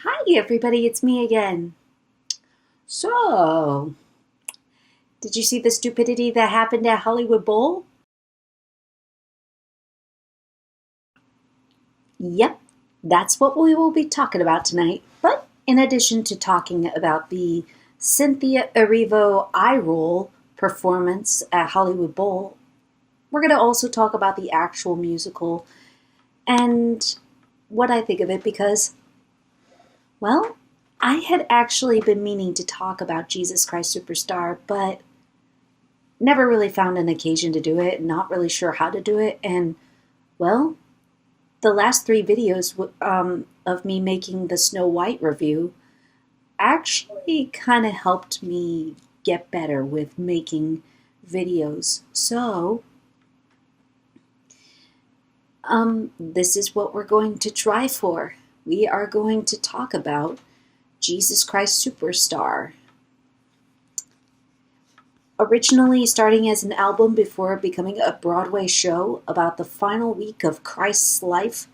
Hi everybody, it's me again. So, did you see the stupidity that happened at Hollywood Bowl? Yep, that's what we will be talking about tonight. But in addition to talking about the Cynthia Erivo eye roll performance at Hollywood Bowl, we're going to also talk about the actual musical and what I think of it because, well, I had actually been meaning to talk about Jesus Christ Superstar, but never really found an occasion to do it, not really sure how to do it, and well, the last three videos of me making the Snow White review actually kind of helped me get better with making videos. So, this is what we're going to try for. We are going to talk about Jesus Christ Superstar. Originally starting as an album before becoming a Broadway show about the final week of Christ's life,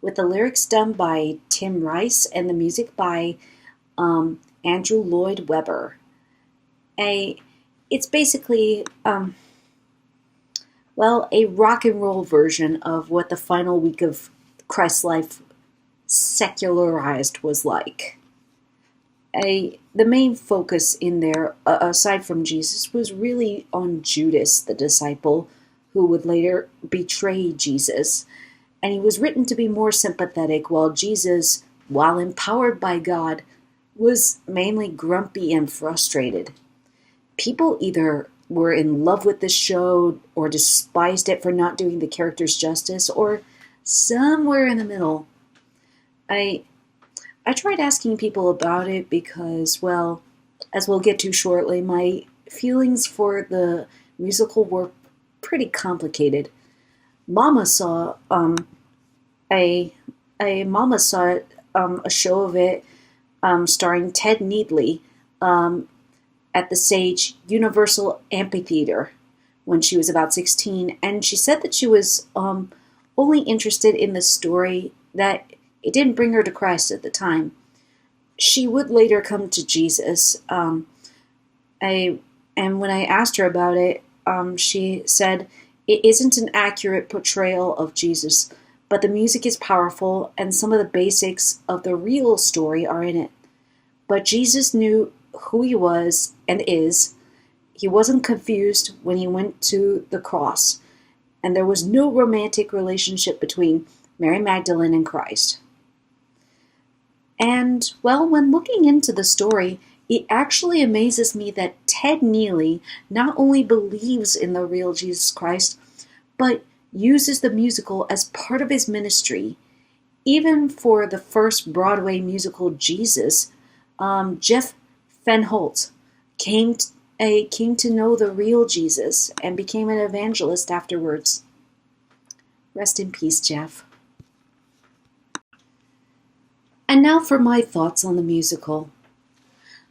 with the lyrics done by Tim Rice and the music by Andrew Lloyd Webber. It's basically, a rock and roll version of what the final week of Christ's life secularized was like. The main focus in there, aside from Jesus, was really on Judas, the disciple, who would later betray Jesus. And he was written to be more sympathetic, while Jesus, while empowered by God, was mainly grumpy and frustrated. People either were in love with this show or despised it for not doing the characters justice, or somewhere in the middle. I tried asking people about it because, well, as we'll get to shortly, my feelings for the musical were pretty complicated. Mama saw a show of it starring Ted Needley at the Sage Universal Amphitheater when she was about 16, and she said that she was only interested in the story, that it didn't bring her to Christ at the time. She would later come to Jesus. And when I asked her about it, she said, "It isn't an accurate portrayal of Jesus, but the music is powerful and some of the basics of the real story are in it. But Jesus knew who he was and is. He wasn't confused when he went to the cross, and there was no romantic relationship between Mary Magdalene and Christ." And, well, when looking into the story, it actually amazes me that Ted Neely not only believes in the real Jesus Christ, but uses the musical as part of his ministry. Even for the first Broadway musical, Jesus, Jeff Fenholt came to know the real Jesus and became an evangelist afterwards. Rest in peace, Jeff. And now for my thoughts on the musical.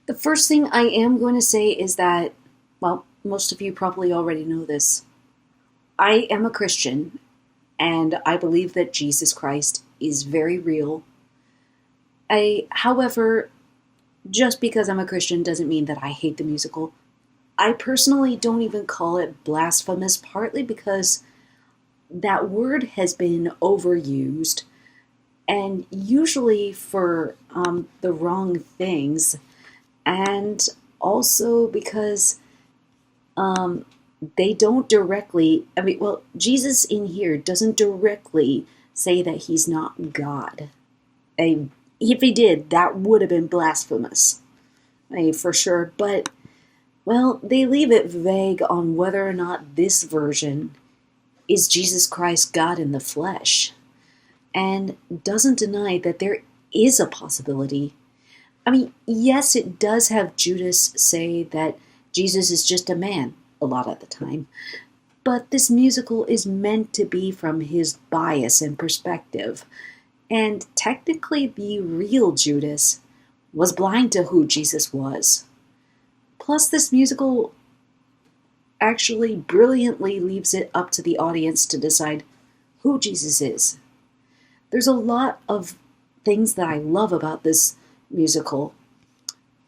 The first thing I am going to say is that, well, most of you probably already know this. I am a Christian, and I believe that Jesus Christ is very real. However, just because I'm a Christian doesn't mean that I hate the musical. I personally don't even call it blasphemous, partly because that word has been overused, and usually for the wrong things, and also because they don't directly, Jesus in here doesn't directly say that he's not God. If he did, that would have been blasphemous, for sure, but, well, they leave it vague on whether or not this version is Jesus Christ God in the flesh, and doesn't deny that there is a possibility. Yes, it does have Judas say that Jesus is just a man a lot of the time, but this musical is meant to be from his bias and perspective, and technically the real Judas was blind to who Jesus was. Plus, this musical actually brilliantly leaves it up to the audience to decide who Jesus is. There's a lot of things that I love about this musical,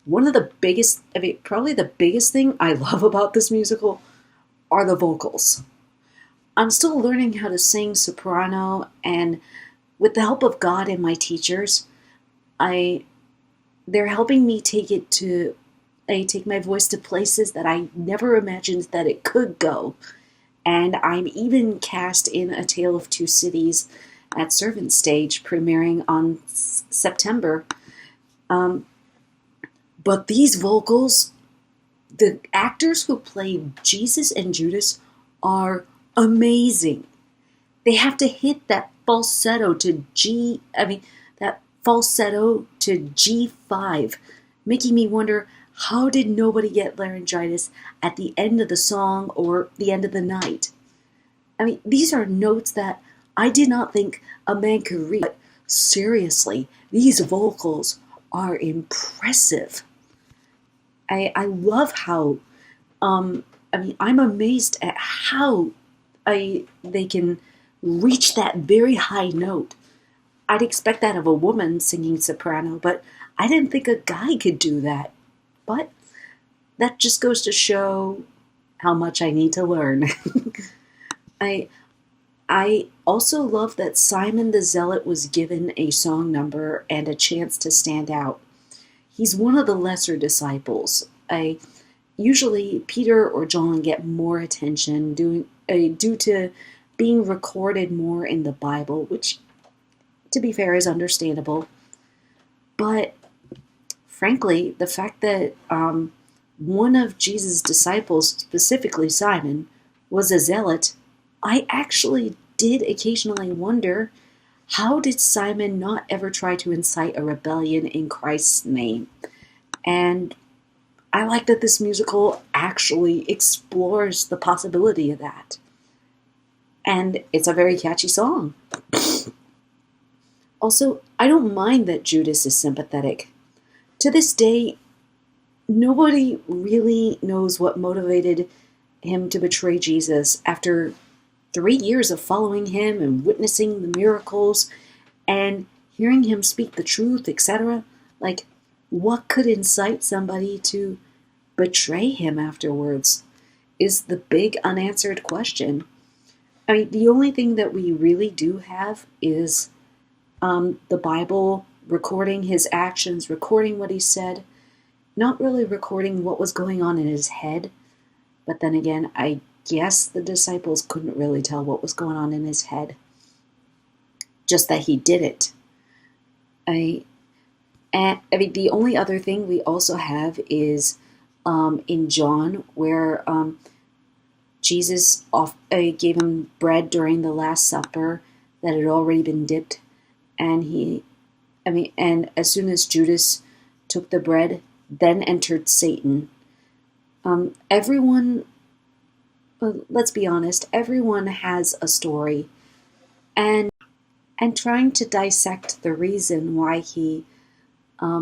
one of the biggest, probably the biggest thing I love about this musical are the vocals. I'm still learning how to sing soprano, and with the help of God and my teachers, they're helping me take my voice to places that I never imagined that it could go. And I'm even cast in A Tale of Two Cities at Servant Stage, premiering on September. But these vocals, the actors who played Jesus and Judas are amazing. They have to hit that falsetto to G5, making me wonder, how did nobody get laryngitis at the end of the song or the end of the night? These are notes that I did not think a man could read. But seriously, these vocals are impressive. I love how, I'm amazed at how they can reach that very high note. I'd expect that of a woman singing soprano, but I didn't think a guy could do that. But that just goes to show how much I need to learn. I also love that Simon the Zealot was given a song number and a chance to stand out. He's one of the lesser disciples. Usually Peter or John get more attention due to being recorded more in the Bible, which, to be fair, is understandable. But frankly, the fact that one of Jesus' disciples, specifically Simon, was a zealot, I actually did occasionally wonder, how did Simon not ever try to incite a rebellion in Christ's name? And I like that this musical actually explores the possibility of that. And it's a very catchy song. Also, I don't mind that Judas is sympathetic. To this day, nobody really knows what motivated him to betray Jesus after 3 years of following him and witnessing the miracles and hearing him speak the truth, etc. Like, what could incite somebody to betray him afterwards is the big unanswered question. The only thing that we really do have is the Bible recording his actions, recording what he said, not really recording what was going on in his head. But then again, I guess the disciples couldn't really tell what was going on in his head. Just that he did it. The only other thing we also have is in John, where Jesus gave him bread during the Last Supper that had already been dipped, and as soon as Judas took the bread, then entered Satan. Let's be honest, everyone has a story, and trying to dissect the reason why he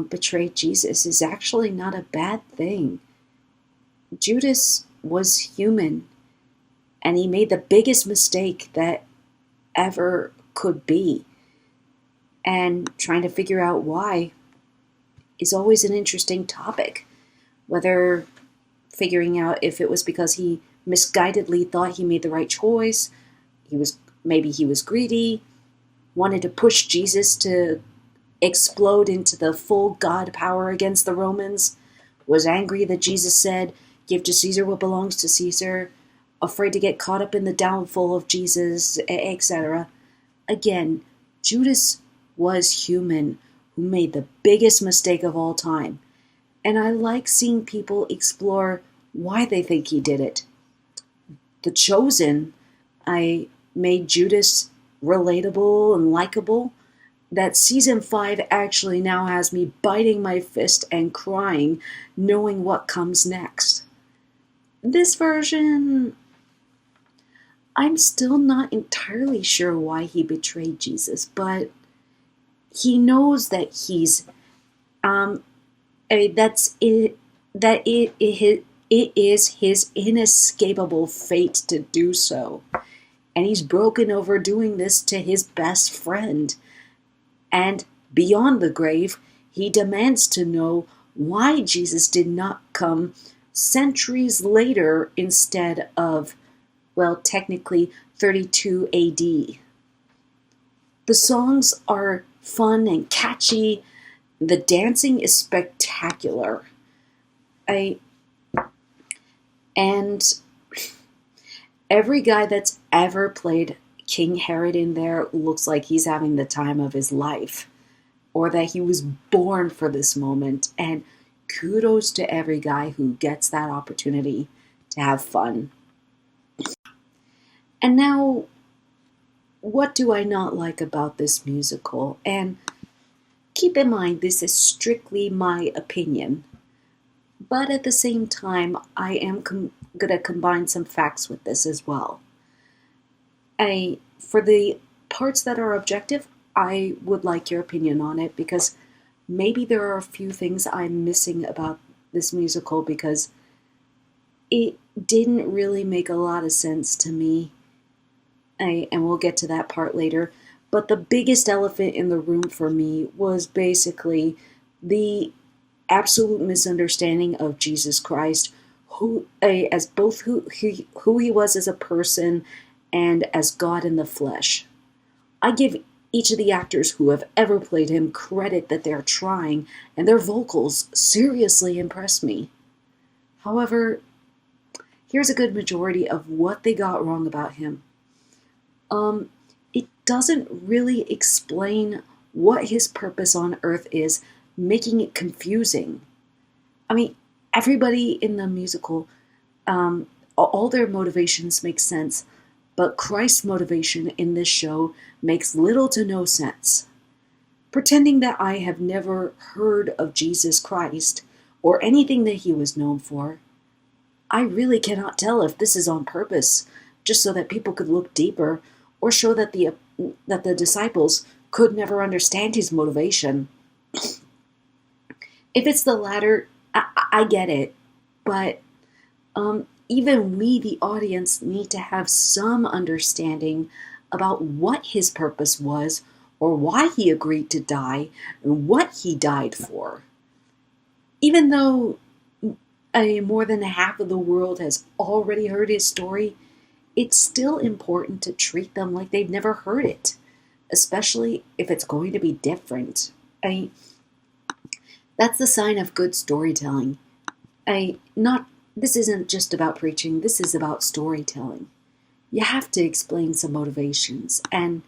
betrayed Jesus is actually not a bad thing. Judas was human, and he made the biggest mistake that ever could be. And trying to figure out why is always an interesting topic. Whether figuring out if it was because he misguidedly thought he made the right choice, maybe he was greedy, wanted to push Jesus to explode into the full God power against the Romans, was angry that Jesus said, "Give to Caesar what belongs to Caesar," afraid to get caught up in the downfall of Jesus, etc. Again, Judas was human, who made the biggest mistake of all time. And I like seeing people explore why they think he did it. The Chosen, I made Judas relatable and likable. That season 5 actually now has me biting my fist and crying, knowing what comes next. This version, I'm still not entirely sure why he betrayed Jesus, but he knows that he's it is his inescapable fate to do so. And he's broken over doing this to his best friend. And beyond the grave, he demands to know why Jesus did not come centuries later instead of, well, technically 32 AD. The songs are fun and catchy. The dancing is spectacular. And every guy that's ever played King Herod in there looks like he's having the time of his life, or that he was born for this moment. And kudos to every guy who gets that opportunity to have fun. And now, what do I not like about this musical? And keep in mind, this is strictly my opinion. But at the same time, I am going to combine some facts with this as well. For the parts that are objective, I would like your opinion on it, because maybe there are a few things I'm missing about this musical, because it didn't really make a lot of sense to me. And we'll get to that part later. But the biggest elephant in the room for me was basically the absolute misunderstanding of Jesus Christ, as both who he was as a person and as God in the flesh. I give each of the actors who have ever played him credit that they're trying, and their vocals seriously impress me. However, here's a good majority of what they got wrong about him. It doesn't really explain what his purpose on earth is, making it confusing. I mean, everybody in the musical, all their motivations make sense, but Christ's motivation in this show makes little to no sense. Pretending that I have never heard of Jesus Christ or anything that he was known for, I really cannot tell if this is on purpose, just so that people could look deeper, or show that the disciples could never understand his motivation. If it's the latter, I get it, but even we, the audience, need to have some understanding about what his purpose was, or why he agreed to die, and what he died for. Even though more than half of the world has already heard his story, it's still important to treat them like they've never heard it, especially if it's going to be different. That's the sign of good storytelling. This isn't just about preaching, this is about storytelling. You have to explain some motivations and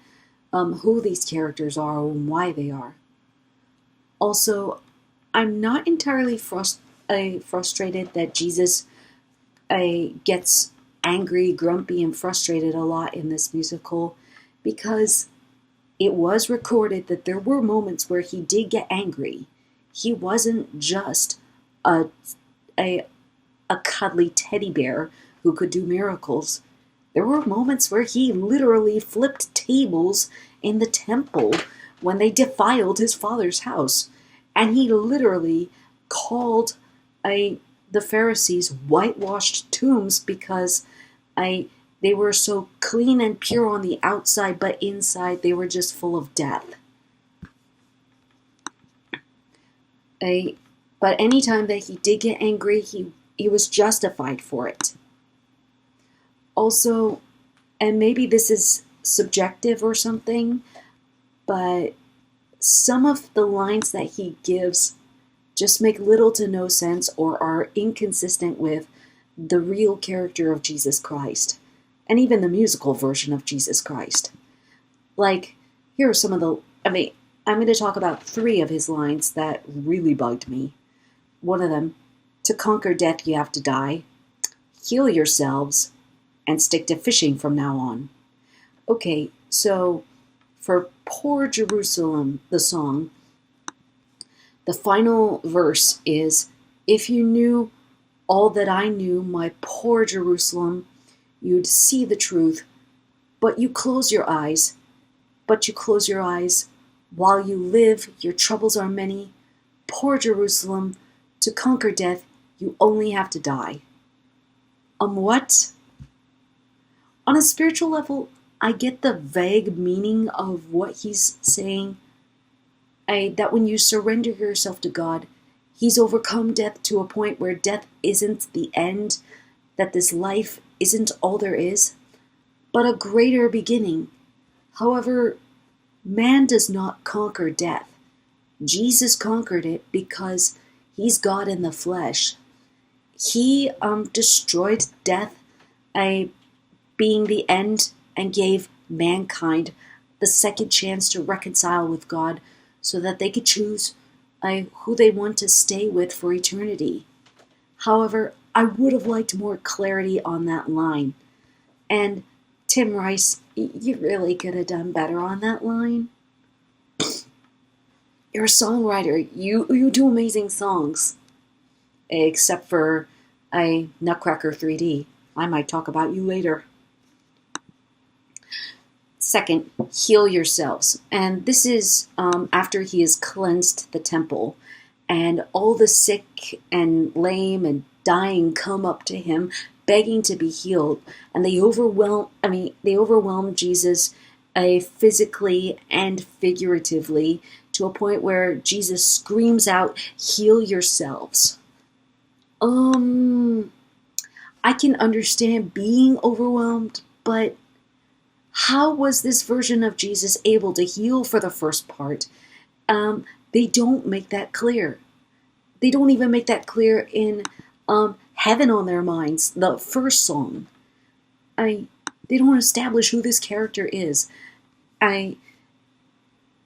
who these characters are and why they are. Also, I'm not entirely frustrated that Jesus gets angry, grumpy, and frustrated a lot in this musical, because it was recorded that there were moments where he did get angry. He wasn't just a cuddly teddy bear who could do miracles. There were moments where he literally flipped tables in the temple when they defiled his father's house. And he literally called the Pharisees whitewashed tombs because they were so clean and pure on the outside, but inside they were just full of death. But anytime that he did get angry, he was justified for it. Also, and maybe this is subjective or something, but some of the lines that he gives just make little to no sense or are inconsistent with the real character of Jesus Christ, and even the musical version of Jesus Christ. Like, here are some of the, I'm going to talk about 3 of his lines that really bugged me. One of them, to conquer death you have to die, heal yourselves, and stick to fishing from now on. Okay, so for Poor Jerusalem, the song, the final verse is, if you knew all that I knew, my poor Jerusalem, you'd see the truth, but you close your eyes. While you live, your troubles are many. Poor Jerusalem, to conquer death, you only have to die. What? On a spiritual level, I get the vague meaning of what he's saying, that when you surrender yourself to God, He's overcome death to a point where death isn't the end, that this life isn't all there is, but a greater beginning. However, man does not conquer death. Jesus conquered it because He's God in the flesh. He destroyed death, being the end, and gave mankind the second chance to reconcile with God so that they could choose who they want to stay with for eternity. However, I would have liked more clarity on that line. And Tim Rice, you really could have done better on that line. You're a songwriter. You do amazing songs. Except for Nutcracker 3D. I might talk about you later. Second, heal yourselves. And this is after He has cleansed the temple. And all the sick and lame and dying come up to Him, begging to be healed. And they overwhelm Jesus physically and figuratively, to a point where Jesus screams out, "Heal yourselves." I can understand being overwhelmed, but how was this version of Jesus able to heal for the first part? They don't make that clear. They don't even make that clear in Heaven on Their Minds, the first song. They don't establish who this character is.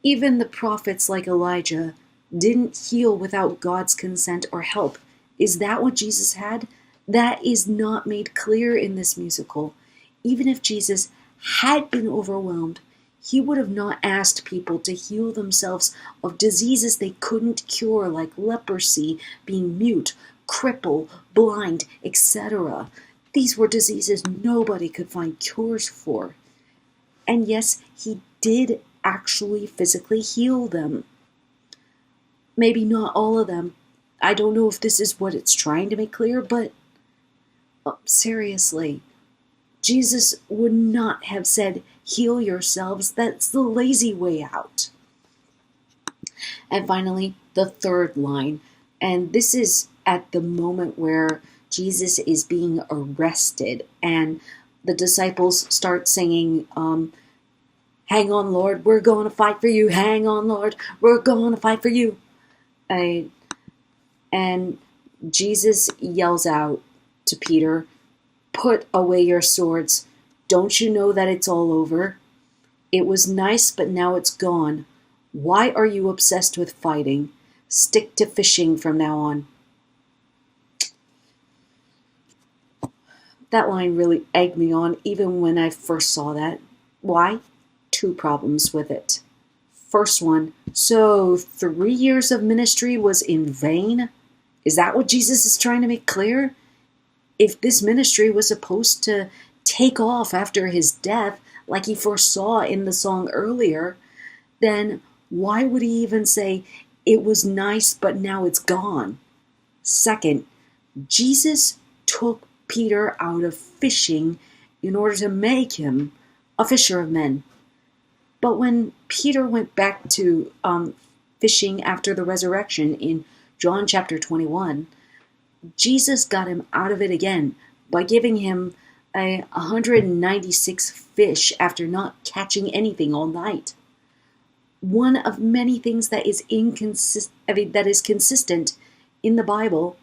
Even the prophets like Elijah didn't heal without God's consent or help. Is that what Jesus had? That is not made clear in this musical. Even if Jesus had been overwhelmed, He would have not asked people to heal themselves of diseases they couldn't cure, like leprosy, being mute, cripple, blind, etc. These were diseases nobody could find cures for. And yes, He did actually physically heal them. Maybe not all of them. I don't know if this is what it's trying to make clear, but seriously, Jesus would not have said, "Heal yourselves." That's the lazy way out. And finally, the third line. And this is at the moment where Jesus is being arrested, and the disciples start singing, "Hang on, Lord, we're going to fight for you. Hang on, Lord, we're going to fight for you." And Jesus yells out to Peter, "Put away your swords. Don't you know that it's all over? It was nice, but now it's gone. Why are you obsessed with fighting? Stick to fishing from now on." That line really egged me on even when I first saw that. Why? Two problems with it. First one, so 3 years of ministry was in vain? Is that what Jesus is trying to make clear? If this ministry was supposed to take off after His death, like He foresaw in the song earlier, then why would He even say, "It was nice, but now it's gone"? Second, Jesus took Peter out of fishing in order to make him a fisher of men. But when Peter went back to fishing after the resurrection in John chapter 21, Jesus got him out of it again by giving him 196 fish after not catching anything all night. One of many things that is consistent in the Bible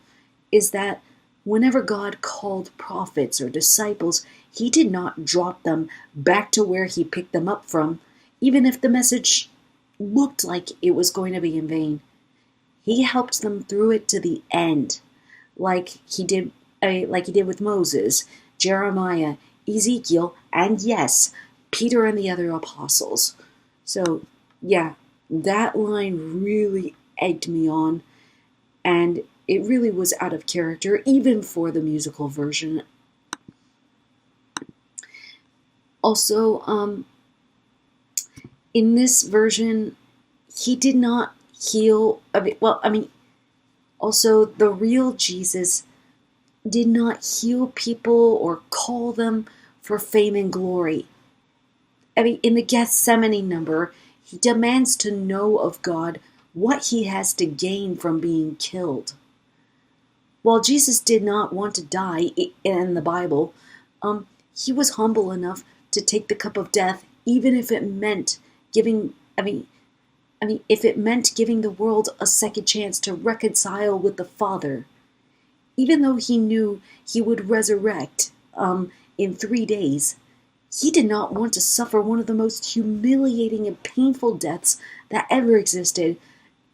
is that whenever God called prophets or disciples, He did not drop them back to where He picked them up from, even if the message looked like it was going to be in vain. He helped them through it to the end, like he did with Moses, Jeremiah, Ezekiel, and yes, Peter and the other apostles. So, yeah, that line really egged me on, and it really was out of character, even for the musical version. Also, in this version, He did not heal. Also, the real Jesus did not heal people or call them for fame and glory. In the Gethsemane number, He demands to know of God what he has to gain from being killed. While Jesus did not want to die in the Bible, he was humble enough to take the cup of death, even if it meant giving, if it meant giving the world a second chance to reconcile with the Father. Even though he knew he would resurrect in 3 days, he did not want to suffer one of the most humiliating and painful deaths that ever existed,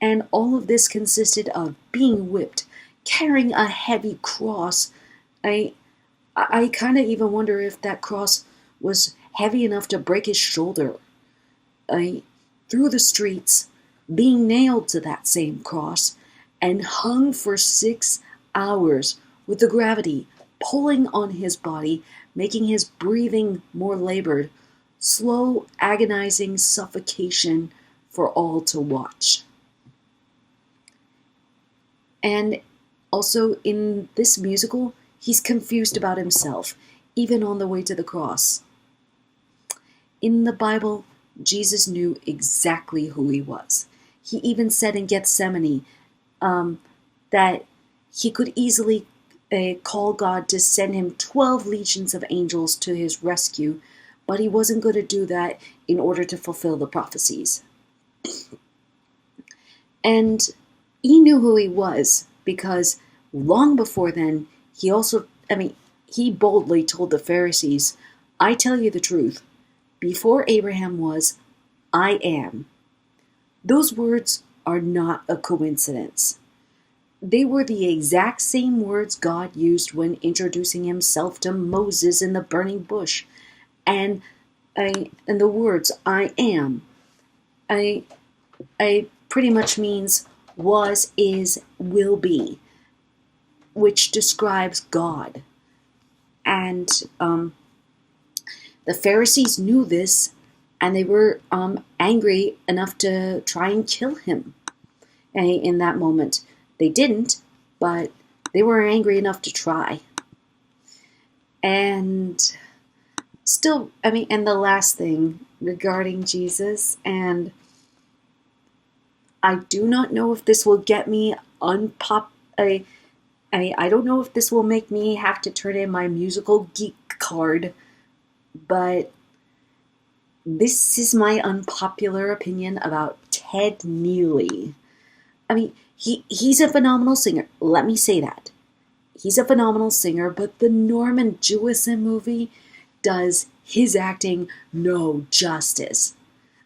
and all of this consisted of being whipped, carrying a heavy cross. I kind of even wonder if that cross was heavy enough to break his shoulder. Through the streets, being nailed to that same cross, and hung for 6 hours with the gravity pulling on his body, making his breathing more labored, slow, agonizing suffocation for all to watch. And also in this musical, he's confused about himself, even on the way to the cross. In the Bible, Jesus knew exactly who he was. He even said in Gethsemane that he could easily call God to send him 12 legions of angels to his rescue, but he wasn't going to do that in order to fulfill the prophecies. And he knew who he was, because long before then, he boldly told the Pharisees, "I tell you the truth, before Abraham was, I am." Those words are not a coincidence. They were the exact same words God used when introducing himself to Moses in the burning bush. And the words "I am," I pretty much means was, is, will be, which describes God. And the Pharisees knew this, and they were angry enough to try and kill him in that moment. They didn't, but they were angry enough to try. And still, and the last thing regarding Jesus, and I do not know if this will get me I don't know if this will make me have to turn in my musical geek card, but this is my unpopular opinion about Ted Neely. He's a phenomenal singer. Let me say that. He's a phenomenal singer, but the Norman Jewison movie does his acting no justice.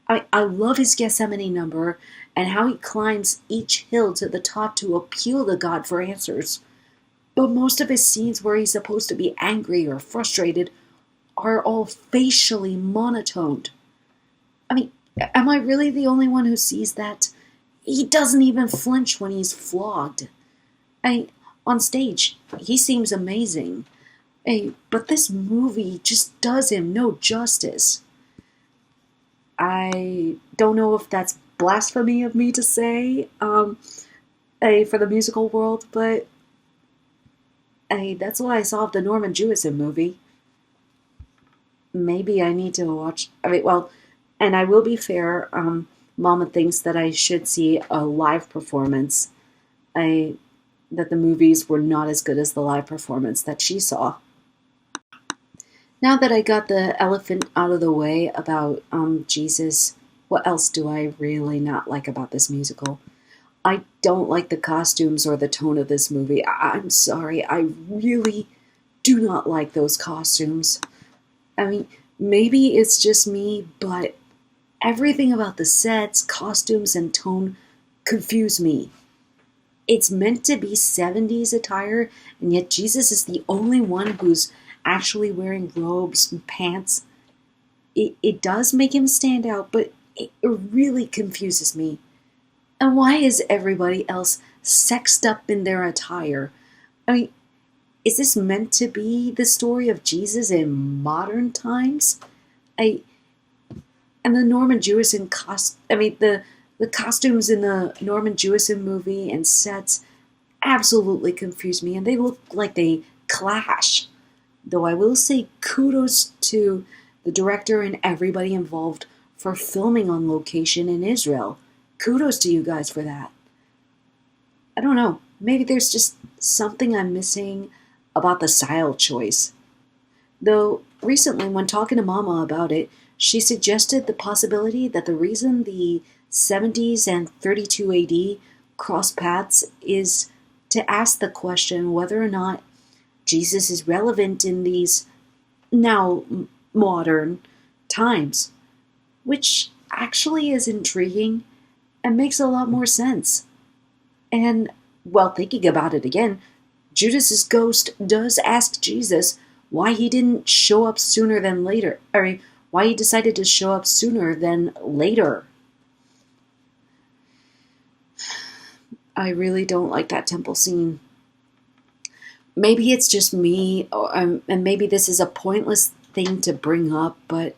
I love his Gethsemane number and how he climbs each hill to the top to appeal to God for answers. But most of his scenes where he's supposed to be angry or frustrated are all facially monotoned. Am I really the only one who sees that? He doesn't even flinch when he's flogged. On stage, he seems amazing. But this movie just does him no justice. I don't know if that's blasphemy of me to say for the musical world, but that's what I saw of the Norman Jewison movie. Maybe I need to watch... and I will be fair, Mama thinks that I should see a live performance. That the movies were not as good as the live performance that she saw. Now that I got the elephant out of the way about Jesus, what else do I really not like about this musical? I don't like the costumes or the tone of this movie. I'm sorry, I really do not like those costumes. Maybe it's just me, but everything about the sets, costumes, and tone confuse me. It's meant to be 70s attire, and yet Jesus is the only one who's actually wearing robes and pants. It does make him stand out, but it really confuses me. And why is everybody else sexed up in their attire? Is this meant to be the story of Jesus in modern times? And the Norman Jewison the costumes in the Norman Jewison movie and sets absolutely confuse me, and they look like they clash. Though I will say kudos to the director and everybody involved for filming on location in Israel. Kudos to you guys for that. I don't know. Maybe there's just something I'm missing about the style choice. Though recently, when talking to Mama about it, she suggested the possibility that the reason the 70s and 32 AD cross paths is to ask the question whether or not Jesus is relevant in these now modern times, which actually is intriguing and makes a lot more sense. And while thinking about it again, Judas's ghost does ask Jesus why he didn't show up sooner than later, or why he decided to show up sooner than later. I really don't like that temple scene. Maybe it's just me, and maybe this is a pointless thing to bring up, but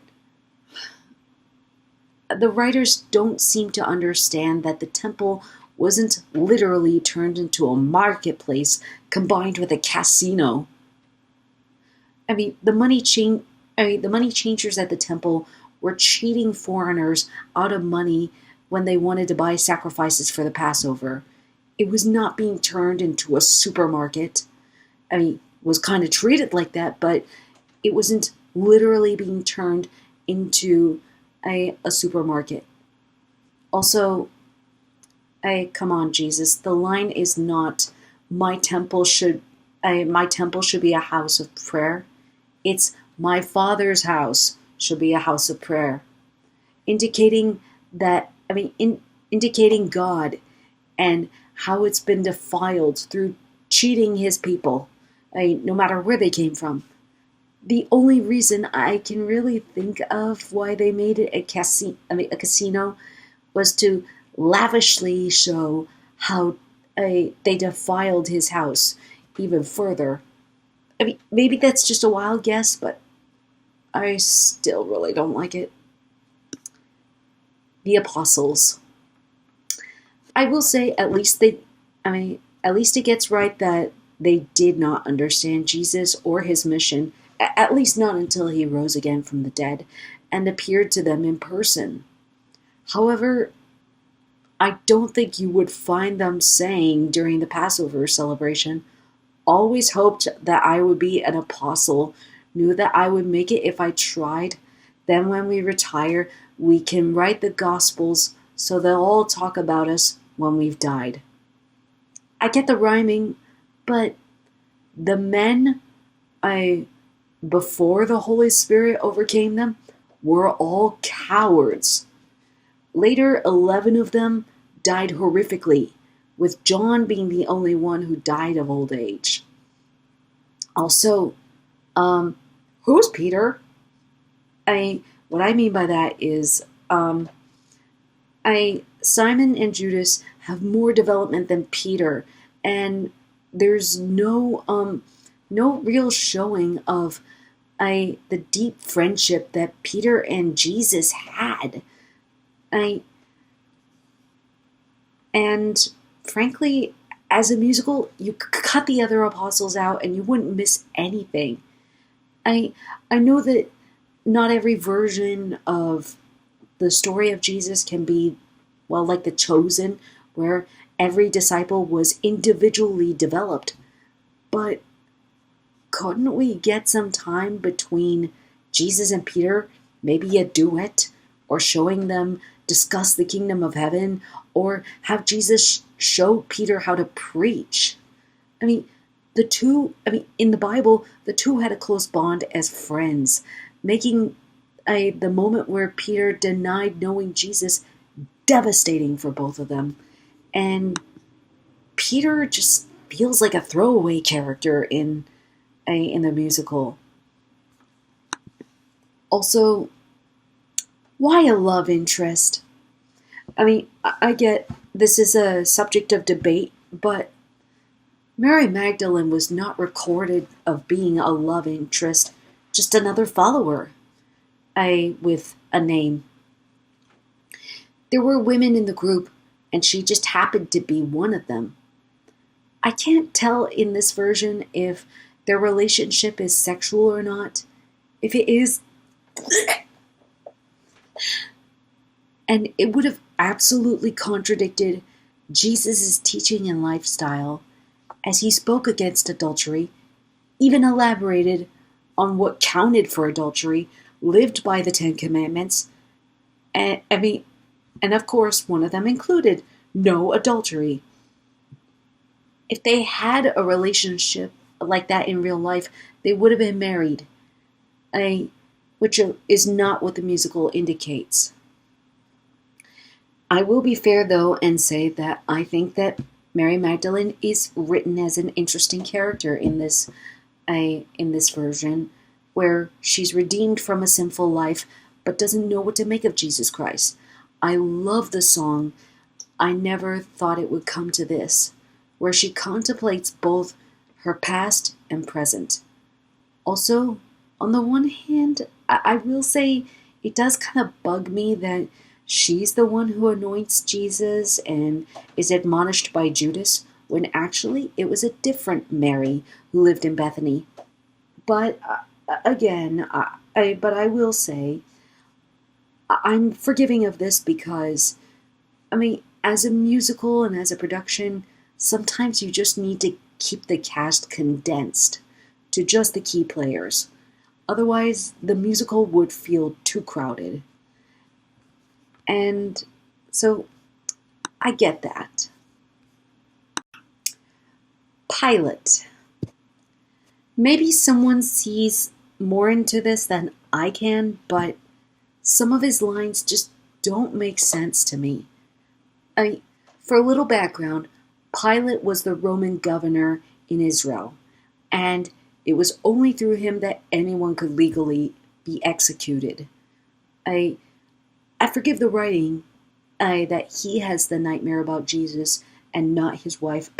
the writers don't seem to understand that the temple wasn't literally turned into a marketplace combined with a casino. The money changers at the temple were cheating foreigners out of money when they wanted to buy sacrifices for the Passover. It was not being turned into a supermarket. It was kind of treated like that, but it wasn't literally being turned into a supermarket. Also, come on, Jesus. The line is not my temple should be a house of prayer. It's my Father's house should be a house of prayer, indicating God and how it's been defiled through cheating His people, no matter where they came from. The only reason I can really think of why they made it a casino was to lavishly show how they defiled His house even further. Maybe that's just a wild guess, but I still really don't like it. The apostles. I will say at least it gets right that they did not understand Jesus or His mission, at least not until He rose again from the dead and appeared to them in person. However, I don't think you would find them saying during the Passover celebration, always hoped that I would be an apostle, knew that I would make it if I tried. Then when we retire, we can write the Gospels so they'll all talk about us when we've died. I get the rhyming, but the men before the Holy Spirit overcame them were all cowards. Later, 11 of them died horrifically, with John being the only one who died of old age. Also, who's Peter? What I mean by that is, Simon and Judas have more development than Peter, and there's no real showing of the deep friendship that Peter and Jesus had. And frankly, as a musical, you could cut the other apostles out and you wouldn't miss anything. I know that not every version of the story of Jesus can be, well, like The Chosen, where every disciple was individually developed. But couldn't we get some time between Jesus and Peter, maybe a duet, or showing them discuss the kingdom of heaven, or have Jesus show Peter how to preach? In the Bible, the two had a close bond as friends, making the moment where Peter denied knowing Jesus devastating for both of them. And Peter just feels like a throwaway character in the musical. Also, why a love interest? I get this is a subject of debate, but Mary Magdalene was not recorded of being a love interest, just another follower, with a name. There were women in the group, and she just happened to be one of them. I can't tell in this version if their relationship is sexual or not. If it is, And it would have absolutely contradicted Jesus' teaching and lifestyle as he spoke against adultery, even elaborated on what counted for adultery, lived by the Ten Commandments, and and of course, one of them included no adultery. If they had a relationship like that in real life, they would have been married, which is not what the musical indicates. I will be fair, though, and say that I think that Mary Magdalene is written as an interesting character in this version, where she's redeemed from a sinful life but doesn't know what to make of Jesus Christ. I love the song. I never thought it would come to this, where she contemplates both her past and present. Also, on the one hand, I will say it does kind of bug me that she's the one who anoints Jesus and is admonished by Judas, when actually it was a different Mary who lived in Bethany. But again, but I will say, I'm forgiving of this because, as a musical and as a production, sometimes you just need to keep the cast condensed to just the key players. Otherwise, the musical would feel too crowded. And so, I get that. Pilate. Maybe someone sees more into this than I can, but some of his lines just don't make sense to me. For a little background, Pilate was the Roman governor in Israel, and it was only through him that anyone could legally be executed. I forgive the writing that he has the nightmare about Jesus and not his wife.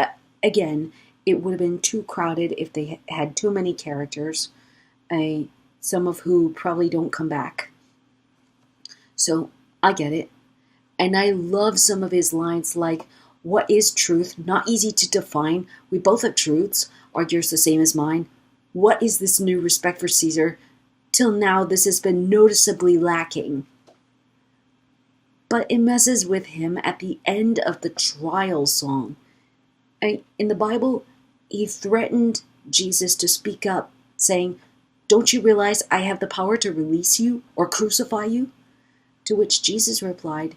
Again, it would have been too crowded if they had too many characters, some of who probably don't come back. So I get it. And I love some of his lines like, "What is truth? Not easy to define. We both have truths. Are yours the same as mine? What is this new respect for Caesar? Till now this has been noticeably lacking." But it messes with him at the end of the trial song. In the Bible, he threatened Jesus to speak up, saying, "Don't you realize I have the power to release you or crucify you?" To which Jesus replied,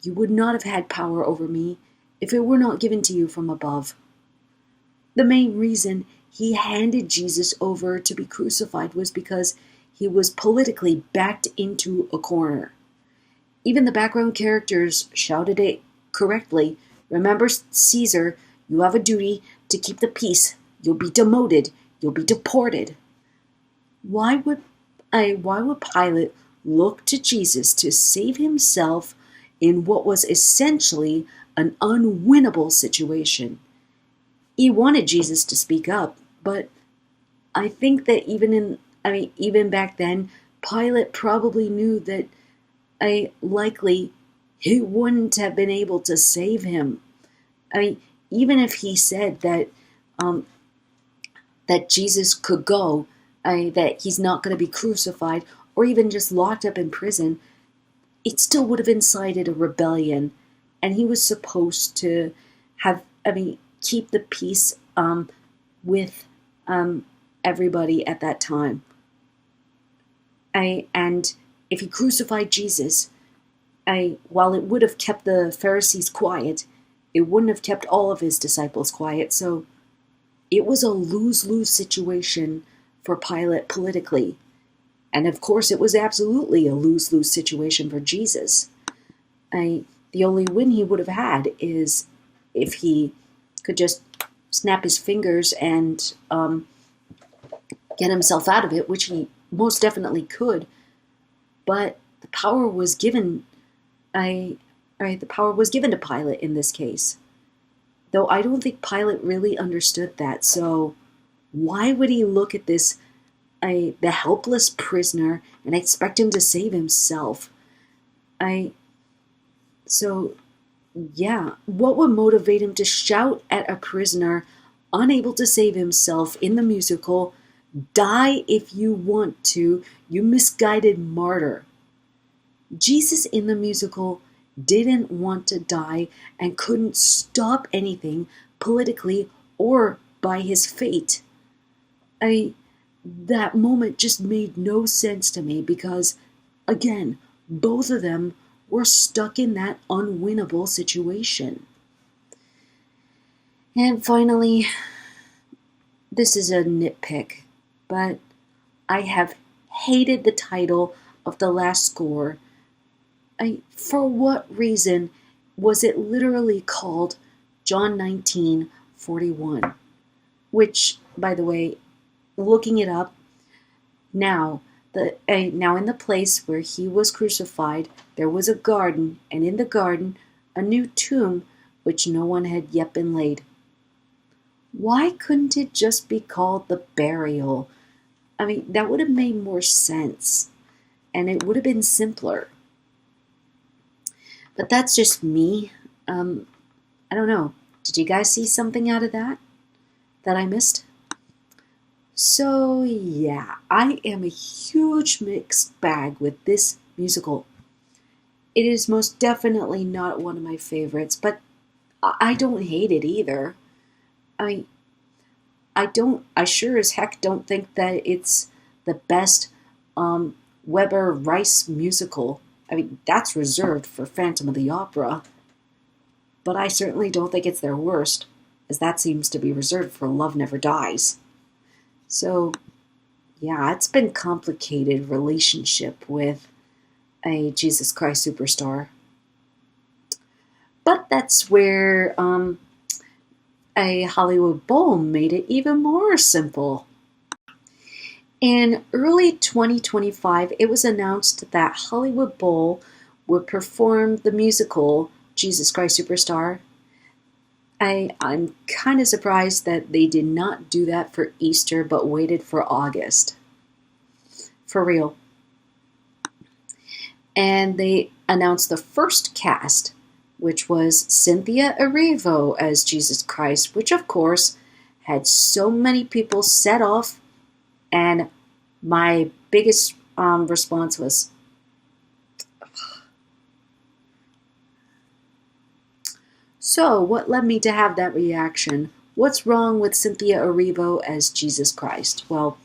"You would not have had power over me if it were not given to you from above." The main reason he handed Jesus over to be crucified was because he was politically backed into a corner. Even the background characters shouted it correctly. "Remember, Caesar, you have a duty to keep the peace. You'll be demoted. You'll be deported." Why would Pilate look to Jesus to save himself in what was essentially an unwinnable situation? He wanted Jesus to speak up, but I think that even back then, Pilate probably knew that likely he wouldn't have been able to save him. Even if he said that that Jesus could go, that he's not going to be crucified, or even just locked up in prison, it still would have incited a rebellion, and he was supposed to keep the peace with everybody at that time. And if he crucified Jesus, while it would have kept the Pharisees quiet, it wouldn't have kept all of his disciples quiet. So it was a lose-lose situation for Pilate politically. And of course, it was absolutely a lose-lose situation for Jesus. The only win he would have had is if he could just snap his fingers and get himself out of it, which he most definitely could. But the power was given. The power was given to Pilate in this case. Though I don't think Pilate really understood that. So why would he look at this, the helpless prisoner, and expect him to save himself? What would motivate him to shout at a prisoner unable to save himself in the musical, "Die if you want to, you misguided martyr"? Jesus in the musical didn't want to die and couldn't stop anything politically or by his fate. That moment just made no sense to me because, again, both of them were stuck in that unwinnable situation. And finally, this is a nitpick, but I have hated the title of the last score. For what reason was it literally called John 19:41? Which, by the way, looking it up, now in the place where he was crucified, there was a garden, and in the garden, a new tomb which no one had yet been laid. Why couldn't it just be called the burial? That would have made more sense, and it would have been simpler. But that's just me. I don't know. Did you guys see something out of that I missed? So yeah, I am a huge mixed bag with this musical. It is most definitely not one of my favorites, but I don't hate it either. I sure as heck don't think that it's the best Weber Rice musical. That's reserved for Phantom of the Opera. But I certainly don't think it's their worst, as that seems to be reserved for Love Never Dies. So, yeah, it's been complicated relationship with a Jesus Christ Superstar. But that's where a Hollywood Bowl made it even more simple. In early 2025, it was announced that Hollywood Bowl would perform the musical Jesus Christ Superstar. I'm kind of surprised that they did not do that for Easter, but waited for August. For real. And they announced the first cast, which was Cynthia Erivo as Jesus Christ, which of course had so many people set off, and my biggest response was, so what led me to have that reaction? What's wrong with Cynthia Erivo as Jesus Christ? Well,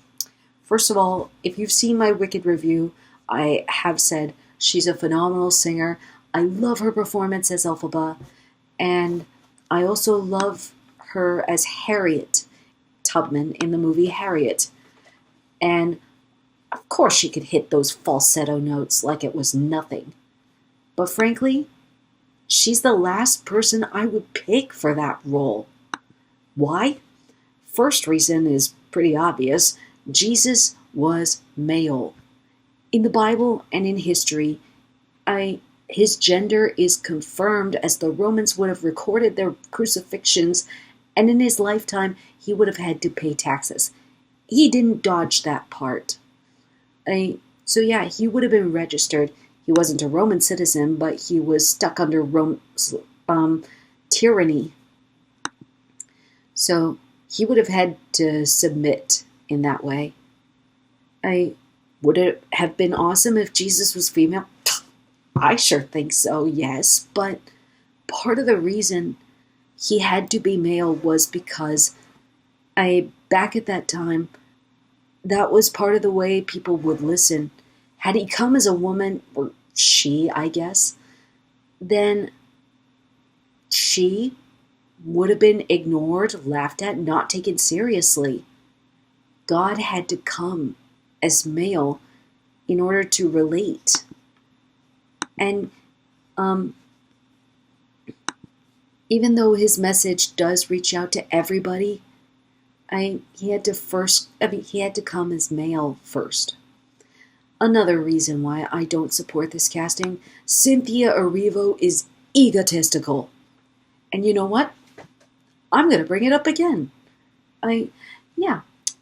first of all, if you've seen my Wicked review, I have said she's a phenomenal singer. I love her performance as Elphaba, and I also love her as Harriet Tubman in the movie Harriet. And of course she could hit those falsetto notes like it was nothing. But frankly, she's the last person I would pick for that role. Why? First reason is pretty obvious. Jesus was male. In the Bible and in history, his gender is confirmed, as the Romans would have recorded their crucifixions, and in his lifetime he would have had to pay taxes. He didn't dodge that part. So yeah, he would have been registered. He wasn't a Roman citizen, but he was stuck under Rome's tyranny. So he would have had to submit in that way. Would it have been awesome if Jesus was female? I sure think so, yes. But part of the reason he had to be male was because back at that time, that was part of the way people would listen. Had he come as a woman, or she, I guess, then she would have been ignored, laughed at, not taken seriously. God had to come as male in order to relate. And even though his message does reach out to everybody, he had to come as male first. Another reason why I don't support this casting, Cynthia Erivo is egotistical. And you know what? I'm going to bring it up again. A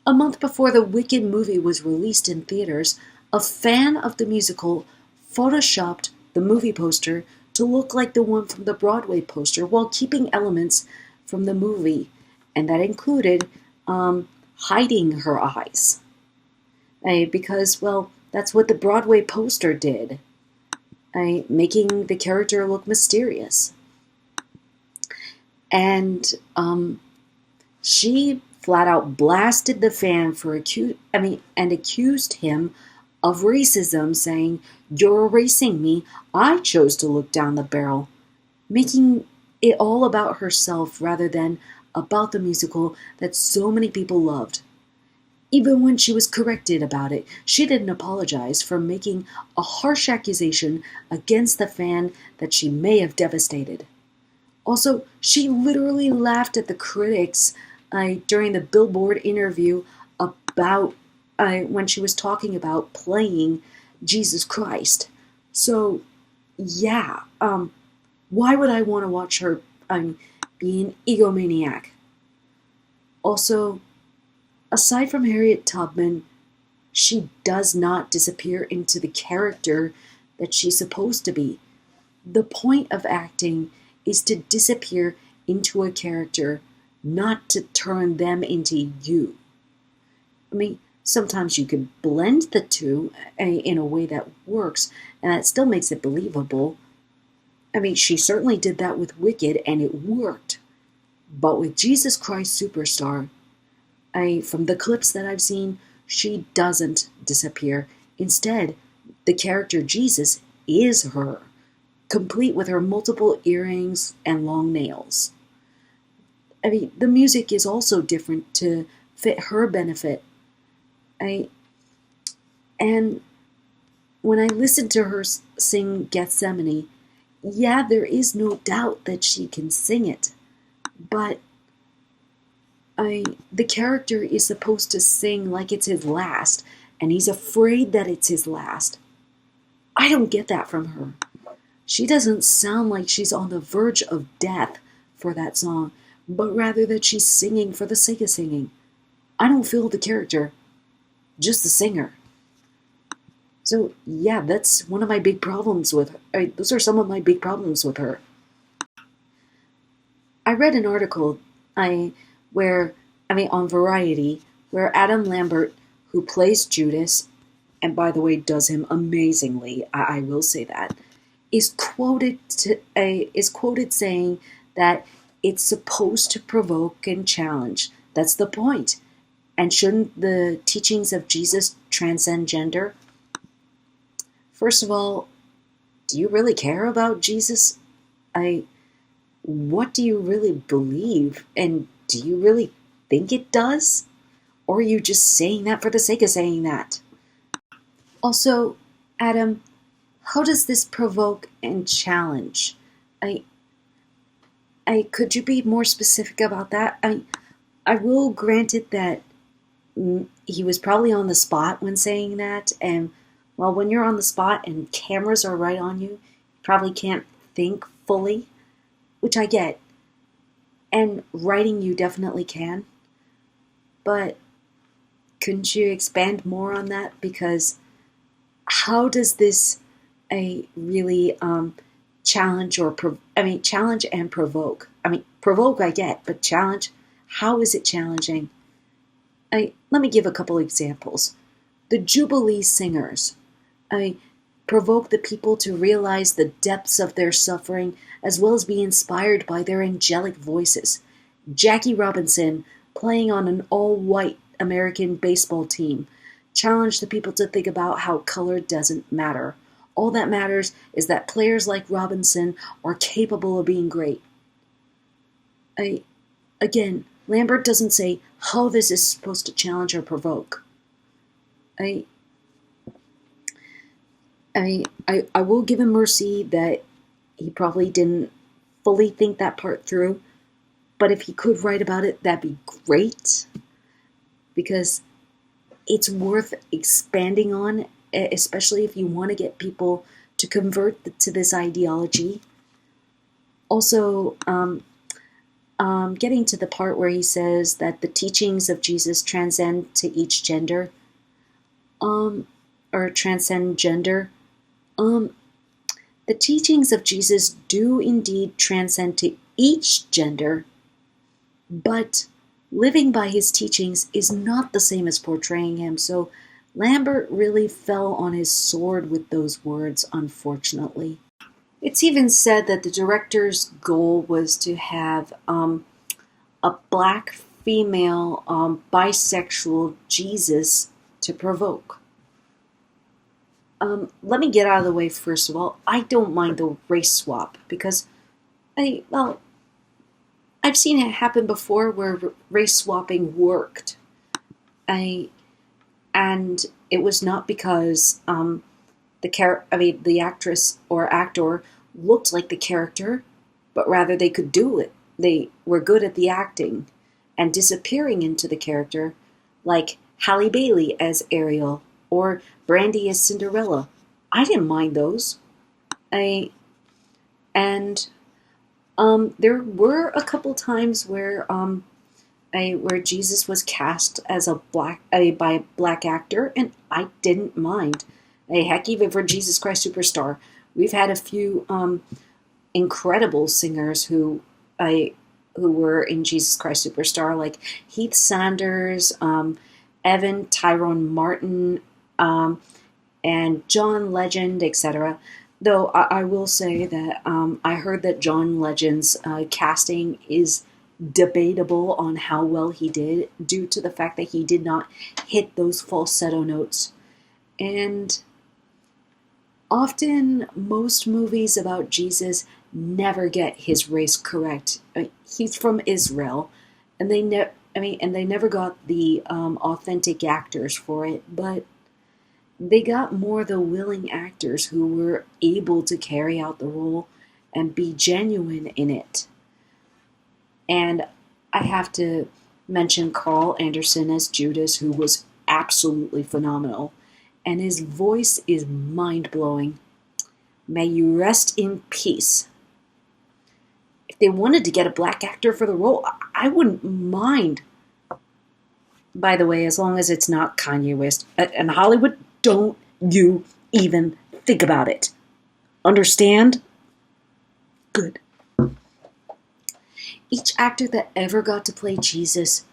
month before the Wicked movie was released in theaters, a fan of the musical photoshopped the movie poster to look like the one from the Broadway poster while keeping elements from the movie, and that included hiding her eyes. Because, well, that's what the Broadway poster did. making the character look mysterious. And she flat out blasted the fan for and accused him of racism, saying, "You're erasing me. I chose to look down the barrel," making it all about herself rather than about the musical that so many people loved. Even when she was corrected about it, she didn't apologize for making a harsh accusation against the fan that she may have devastated. Also, she literally laughed at the critics during the Billboard interview about when she was talking about playing Jesus Christ. So, yeah, why would I want to watch her be an egomaniac? Also, aside from Harriet Tubman, she does not disappear into the character that she's supposed to be. The point of acting is to disappear into a character, not to turn them into you. Sometimes you can blend the two in a way that works, and that still makes it believable. She certainly did that with Wicked, and it worked. But with Jesus Christ Superstar, from the clips that I've seen, she doesn't disappear. Instead, the character Jesus is her, complete with her multiple earrings and long nails. The music is also different to fit her benefit. And when I listened to her sing Gethsemane, yeah, there is no doubt that she can sing it, but the character is supposed to sing like it's his last, and he's afraid that it's his last. I don't get that from her. She doesn't sound like she's on the verge of death for that song, but rather that she's singing for the sake of singing. I don't feel the character, just the singer. So yeah, that's one of my big problems with her. Those are some of my big problems with her. I read an article on Variety, where Adam Lambert, who plays Judas, and by the way does him amazingly, I will say that, is quoted saying that it's supposed to provoke and challenge. That's the point. And shouldn't the teachings of Jesus transcend gender? First of all, do you really care about Jesus? What do you really believe? And do you really think it does? Or are you just saying that for the sake of saying that? Also, Adam, how does this provoke and challenge? Could you be more specific about that? I will grant it that he was probably on the spot when saying that, and well, when you're on the spot and cameras are right on you, you probably can't think fully, which I get. And writing you definitely can. But couldn't you expand more on that? Because how does this really challenge challenge and provoke? Provoke I get, but challenge, how is it challenging? Let me give a couple examples. The Jubilee Singers provoke the people to realize the depths of their suffering, as well as be inspired by their angelic voices. Jackie Robinson, playing on an all-white American baseball team, challenged the people to think about how color doesn't matter. All that matters is that players like Robinson are capable of being great. Again, Lambert doesn't say how this is supposed to challenge or provoke. I will give him mercy that he probably didn't fully think that part through, but if he could write about it, that'd be great, because it's worth expanding on, especially if you want to get people to convert to this ideology. Also, getting to the part where he says that the teachings of Jesus transcend to each gender, or transcend gender. The teachings of Jesus do indeed transcend to each gender, but living by his teachings is not the same as portraying him. So Lambert really fell on his sword with those words, unfortunately. It's even said that the director's goal was to have a black female bisexual Jesus to provoke. Let me get out of the way first of all. I don't mind the race swap because I've seen it happen before where race swapping worked. And it was not because the actress or actor looked like the character, but rather they could do it. They were good at the acting and disappearing into the character, like Halle Bailey as Ariel or Brandy as Cinderella. I didn't mind those. And there were a couple times where Jesus was cast as by a black actor, and I didn't mind. Heck, even for Jesus Christ Superstar, we've had a few incredible singers who were in Jesus Christ Superstar, like Heath Sanders, Evan Tyrone Martin, and John Legend, etc. Though I will say that I heard that John Legend's casting is debatable on how well he did, due to the fact that he did not hit those falsetto notes. And often, most movies about Jesus never get his race correct. He's from Israel, and they never got the authentic actors for it, but they got more the willing actors who were able to carry out the role and be genuine in it. And I have to mention Carl Anderson as Judas, who was absolutely phenomenal. And his voice is mind-blowing. May you rest in peace. If they wanted to get a black actor for the role, I wouldn't mind. By the way, as long as it's not Kanye West. And Hollywood, don't you even think about it. Understand? Good. Each actor that ever got to play Jesus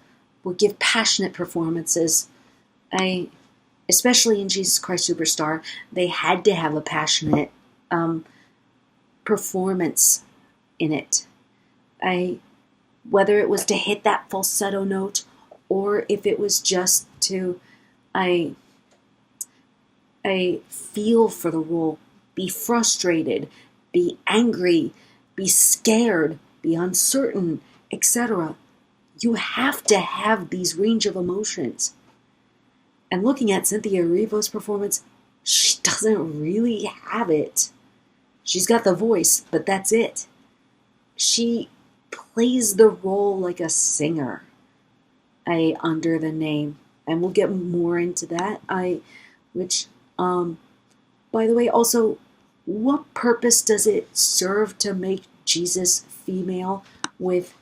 would give passionate performances. Especially in Jesus Christ Superstar, they had to have a passionate performance in it. Whether it was to hit that falsetto note, or if it was just to feel for the role, be frustrated, be angry, be scared, be uncertain, etc. You have to have these range of emotions. And looking at Cynthia Erivo's performance, she doesn't really have it. She's got the voice, but that's it. She plays the role like a singer, under the name. And we'll get more into that. By the way, also, what purpose does it serve to make Jesus female with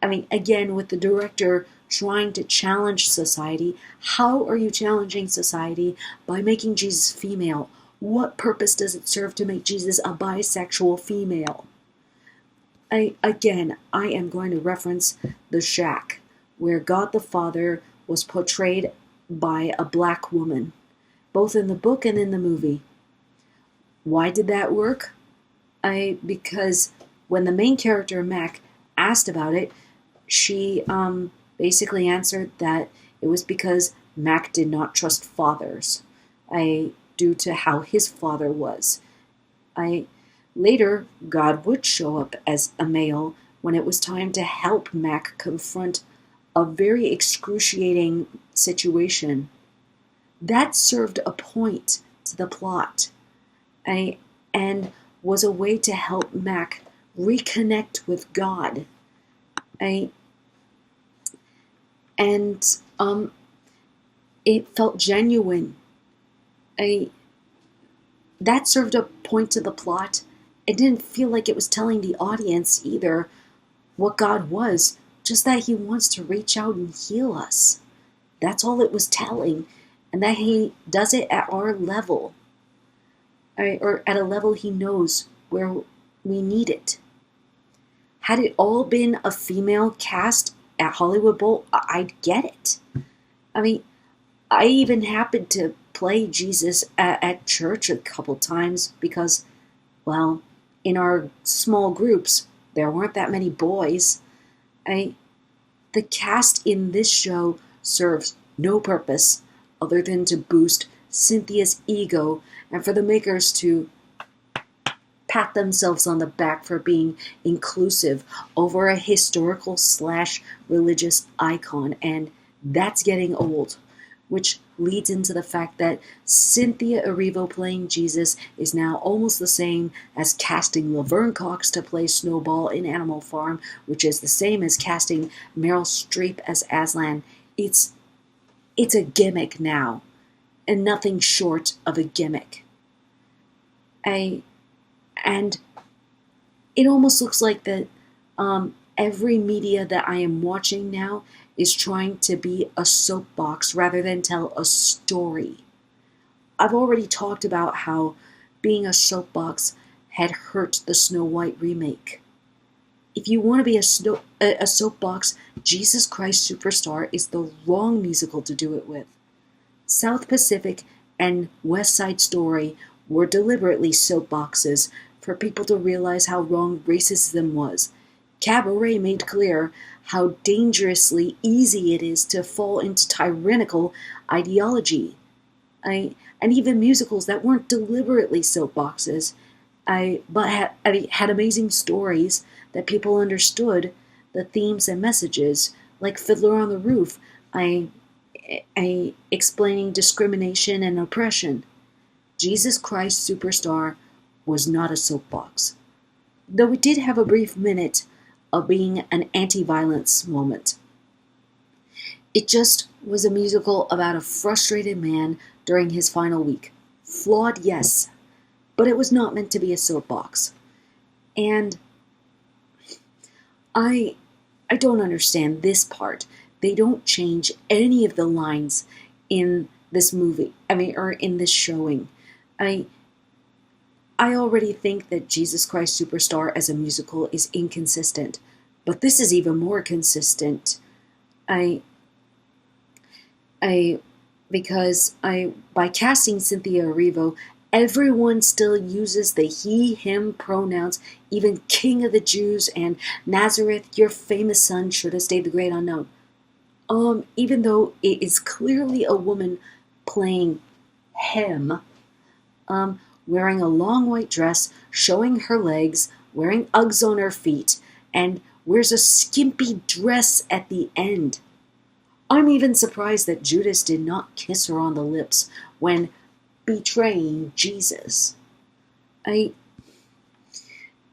the director trying to challenge society? How are you challenging society by making Jesus female? What purpose does it serve to make Jesus a bisexual female? I am going to reference The Shack, where God the Father was portrayed by a black woman, both in the book and in the movie. Why did that work? Because when the main character, Mac, asked about it, she basically answered that it was because Mac did not trust fathers, due to how his father was. Later, God would show up as a male when it was time to help Mac confront a very excruciating situation. That served a point to the plot, and was a way to help Mac reconnect with God. It felt genuine. That served a point to the plot. It didn't feel like it was telling the audience either what God was, just that he wants to reach out and heal us. That's all it was telling, and that he does it at our level, or at a level he knows where we need it. Had it all been a female cast at Hollywood Bowl, I'd get it. I even happened to play Jesus at church a couple times because, well, in our small groups, there weren't that many boys. I, the cast in this show serves no purpose other than to boost Cynthia's ego and for the makers to pat themselves on the back for being inclusive over a historical / religious icon, and that's getting old. Which leads into the fact that Cynthia Erivo playing Jesus is now almost the same as casting Laverne Cox to play Snowball in Animal Farm, which is the same as casting Meryl Streep as Aslan. It's a gimmick now, and nothing short of a gimmick. And it almost looks like that every media that I am watching now is trying to be a soapbox rather than tell a story. I've already talked about how being a soapbox had hurt the Snow White remake. If you want to be a soapbox, Jesus Christ Superstar is the wrong musical to do it with. South Pacific and West Side Story were deliberately soapboxes for people to realize how wrong racism was. Cabaret made clear how dangerously easy it is to fall into tyrannical ideology. And even musicals that weren't deliberately soapboxes, but had amazing stories that people understood the themes and messages, like Fiddler on the Roof, explaining discrimination and oppression. Jesus Christ Superstar was not a soapbox, though it did have a brief minute of being an anti-violence moment. It just was a musical about a frustrated man during his final week. Flawed, yes, but it was not meant to be a soapbox. And I don't understand this part. They don't change any of the lines in this movie, or in this showing. I already think that Jesus Christ Superstar as a musical is inconsistent, but this is even more consistent. Because by casting Cynthia Erivo, everyone still uses the he, him pronouns, even King of the Jews and Nazareth, your famous son should have stayed the great unknown. Even though it is clearly a woman playing him, wearing a long white dress, showing her legs, wearing Uggs on her feet, and wears a skimpy dress at the end. I'm even surprised that Judas did not kiss her on the lips when betraying Jesus.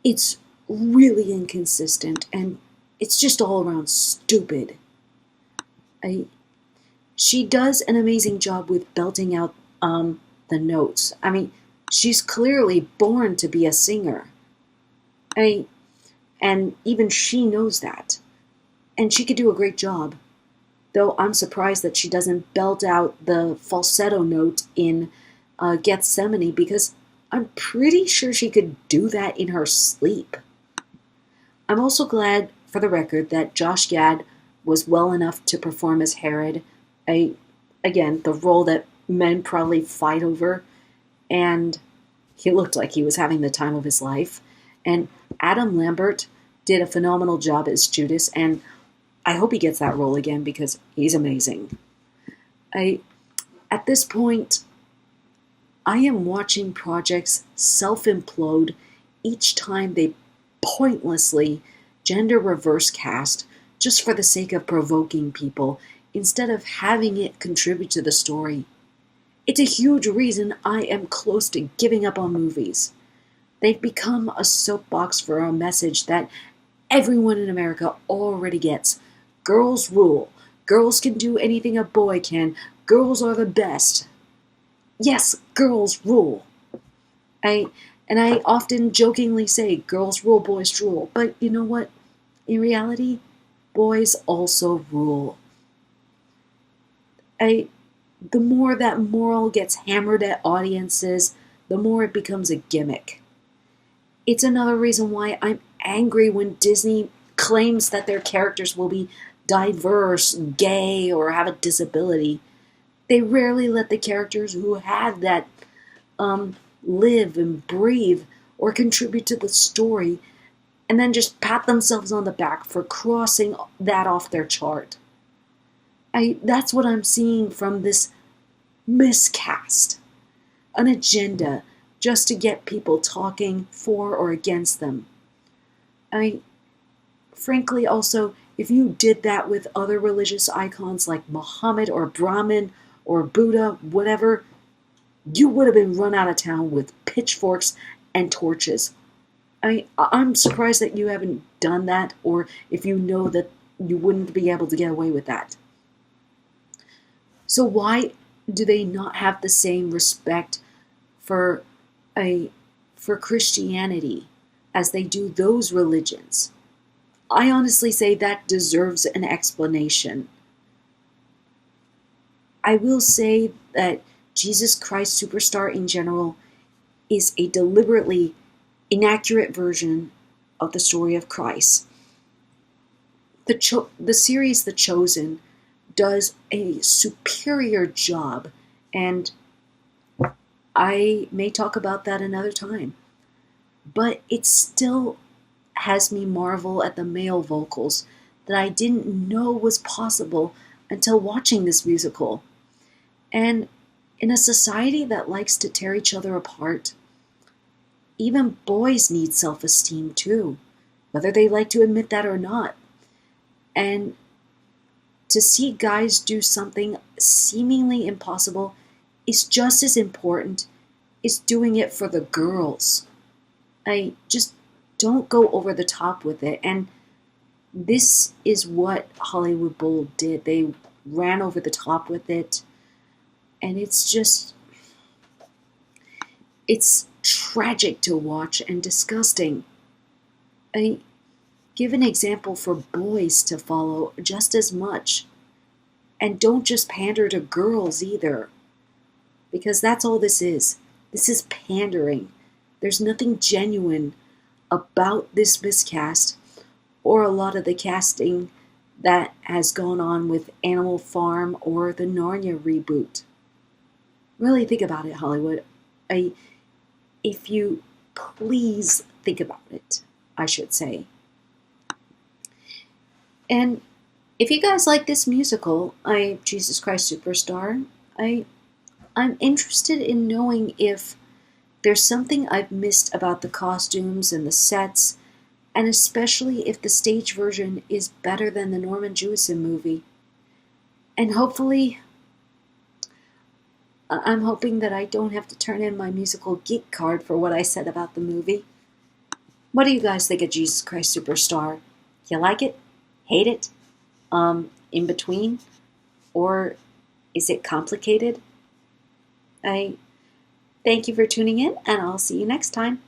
It's really inconsistent, and it's just all around stupid. She does an amazing job with belting out the notes. She's clearly born to be a singer. And even she knows that. And she could do a great job. Though I'm surprised that she doesn't belt out the falsetto note in Gethsemane, because I'm pretty sure she could do that in her sleep. I'm also glad, for the record, that Josh Gad was well enough to perform as Herod. Again, the role that men probably fight over. And he looked like he was having the time of his life. And Adam Lambert did a phenomenal job as Judas, and I hope he gets that role again because he's amazing. At this point, I am watching projects self-implode each time they pointlessly gender reverse cast just for the sake of provoking people instead of having it contribute to the story. It's a huge reason I am close to giving up on movies. They've become a soapbox for a message that everyone in America already gets. Girls rule. Girls can do anything a boy can. Girls are the best. Yes, girls rule. I often jokingly say girls rule, boys drool. But you know what? In reality, boys also rule. The more that moral gets hammered at audiences, the more it becomes a gimmick. It's another reason why I'm angry when Disney claims that their characters will be diverse, gay, or have a disability. They rarely let the characters who had that live and breathe or contribute to the story and then just pat themselves on the back for crossing that off their chart. That's what I'm seeing from this miscast. An agenda just to get people talking for or against them. Frankly, also, if you did that with other religious icons like Muhammad or Brahmin or Buddha, whatever, you would have been run out of town with pitchforks and torches. I'm surprised that you haven't done that, or if you know that you wouldn't be able to get away with that. So why do they not have the same respect for Christianity as they do those religions? I honestly say that deserves an explanation. I will say that Jesus Christ Superstar in general is a deliberately inaccurate version of the story of Christ. The series The Chosen does a superior job, and I may talk about that another time. But it still has me marvel at the male vocals that I didn't know was possible until watching this musical. And in a society that likes to tear each other apart, even boys need self-esteem too, whether they like to admit that or not. And to see guys do something seemingly impossible is just as important as doing it for the girls. I just don't go over the top with it. And this is what Hollywood Bold did. They ran over the top with it. And it's tragic to watch and disgusting. Give an example for boys to follow just as much. And don't just pander to girls either. Because that's all this is. This is pandering. There's nothing genuine about this miscast or a lot of the casting that has gone on with Animal Farm or the Narnia reboot. Really think about it, Hollywood. If you please think about it, I should say. And if you guys like this musical, Jesus Christ Superstar, I'm interested in knowing if there's something I've missed about the costumes and the sets, and especially if the stage version is better than the Norman Jewison movie. And hopefully, I'm hoping that I don't have to turn in my musical geek card for what I said about the movie. What do you guys think of Jesus Christ Superstar? You like it? Hate it? In between? Or is it complicated? I thank you for tuning in, and I'll see you next time.